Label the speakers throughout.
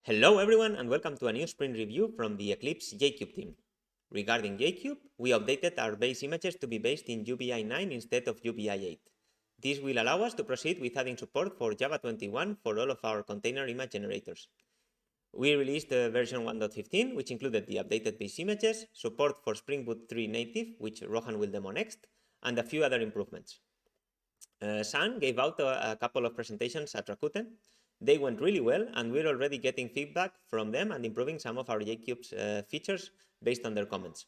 Speaker 1: Hello everyone and welcome to a new sprint review from the Eclipse JKube team. Regarding JKube, we updated our base images to be based in UBI 9 instead of UBI 8. This will allow us to proceed with adding support for Java 21 for all of our container image generators. We released version 1.15, which included the updated base images, support for Spring Boot 3 native, which Rohan will demo next, and a few other improvements. San gave out a couple of presentations at Rakuten. They went really well, and we're already getting feedback from them and improving some of our JKube's features based on their comments.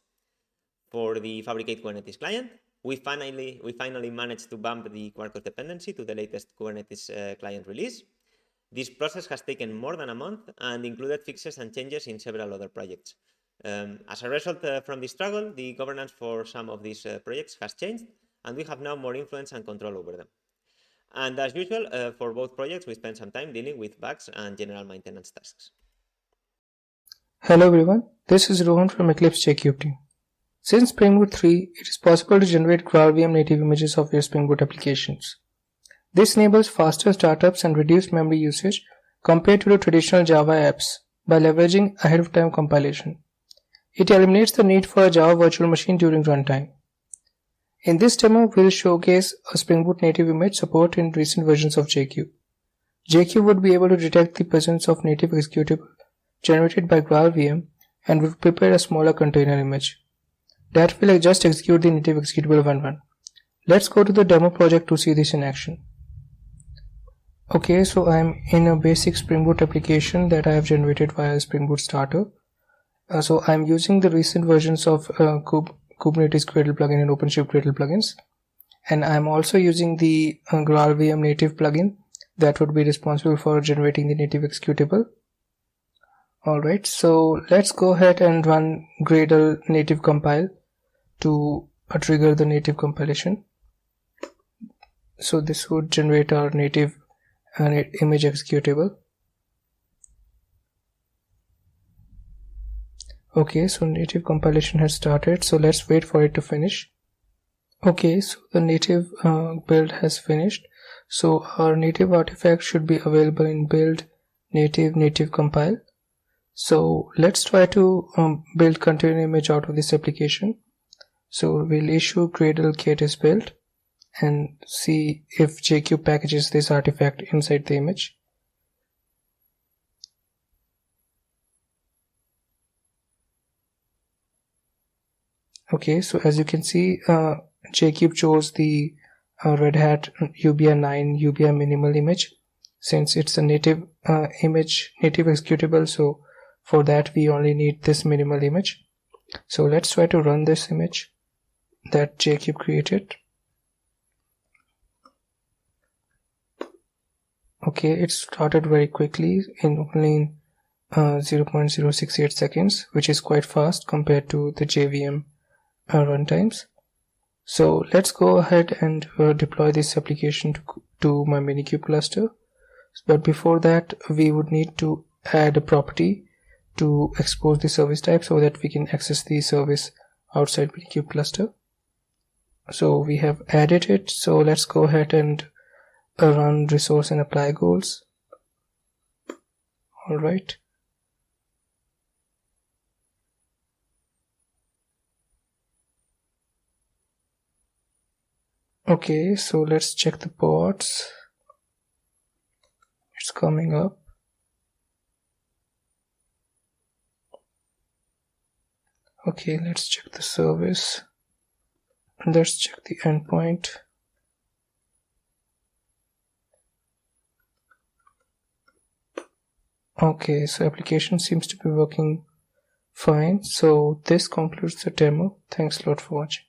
Speaker 1: For the Fabricate Kubernetes-client, we finally managed to bump the Quarkus dependency to the latest Kubernetes-client release. This process has taken more than a month and included fixes and changes in several other projects. As a result from this struggle, the governance for some of these projects has changed, and we have now more influence and control over them. And as usual, for both projects, we spent some time dealing with bugs and general maintenance tasks.
Speaker 2: Hello everyone, this is Rohan from Eclipse JKube team. Since Spring Boot 3, it is possible to generate Gradle native images of your Spring Boot applications. This enables faster startups and reduced memory usage compared to the traditional Java apps by leveraging ahead-of-time compilation. It eliminates the need for a Java virtual machine during runtime. In this demo, we'll showcase a Spring Boot native image support in recent versions of JKube. JKube would be able to detect the presence of native executable generated by Gradle and would prepare a smaller container image that will just execute the native executable when run. Let's go to the demo project to see this in action. Okay, so I'm in a basic Spring Boot application that I have generated via Spring Boot Starter. So I'm using the recent versions of Kubernetes Gradle plugin and OpenShift Gradle plugins, and I'm also using the Gradle native plugin that would be responsible for generating the native executable. Alright, so let's go ahead and run Gradle native compile to trigger the native compilation. So this would generate our native image executable. Okay, so native compilation has started, so let's wait for it to finish. Okay, so the native build has finished. So our native artifact should be available in build native compile. So let's try to build container image out of this application. So we'll issue Gradle kit is built and see if JKube packages this artifact inside the image. Okay, so as you can see, JKube chose the Red Hat UBI 9 UBI minimal image since it's a native native executable. So for that we only need this minimal image. So let's try to run this image that JKube created. Okay, it started very quickly in only 0.068 seconds, which is quite fast compared to the JVM runtimes. So let's go ahead and deploy this application to my Minikube cluster. But before that, we would need to add a property to expose the service type so that we can access the service outside Minikube cluster. So we have added it. So let's go ahead and run resource and apply goals. All right. Okay, so let's check the pods. It's coming up. Okay, let's check the service. Let's check the endpoint. Okay, so application seems to be working fine. So this concludes the demo. Thanks a lot for watching.